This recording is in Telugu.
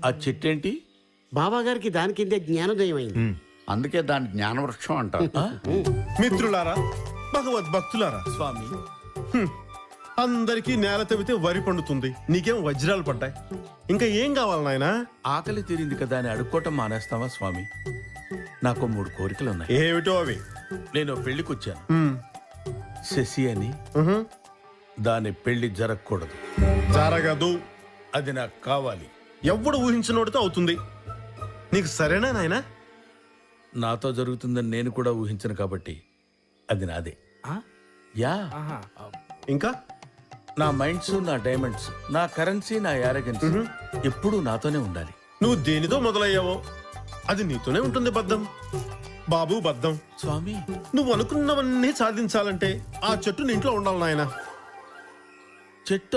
ఆ చెట్టేంటి? బాబా గారికి దాని కిందే జ్ఞానోదయం అయింది. అందుకే దాని జ్ఞానవృక్షం అంటారు. మిత్రులారా, భగవద్భక్తులారా, స్వామి, అందరికీ నేల తవ్వితే వరి పండుతుంది, నీకేం వజ్రాలు పడ్డాయి. ఇంకా ఏం కావాలి నాయనా? ఆకలి తీరింది కదా అని అడుక్కోవటం మానేస్తావా స్వామి? నాకు 3 కోరికలున్నాయి. ఏమిటో అవి? నేను పెళ్లికొచ్చాను. శశి అని, దాని పెళ్లి జరగకూడదు. జరగదు. అది నాకు కావాలి. ఎవడు ఊహించినోడితో అవుతుంది. నీకు సరేనా నాయనా? నాతో జరుగుతుందని నేను కూడా ఊహించను కాబట్టి అది నాదే. యా, ఇంకా నా మైండ్స్, నా డైమండ్స్, నా కరెన్సీ, నా యారగెన్స్ ఎప్పుడూ నాతోనే ఉండాలి. నువ్వు దేనితో మొదలయ్యావో అది నీతోనే ఉంటుంది. బద్దం బాబు, బద్దం. స్వామి, నువ్వు అనుకున్నవన్నీ సాధించాలంటే ఆ చెట్టు నీ ఇంట్లో ఉండాలి నాయనా. చెట్ట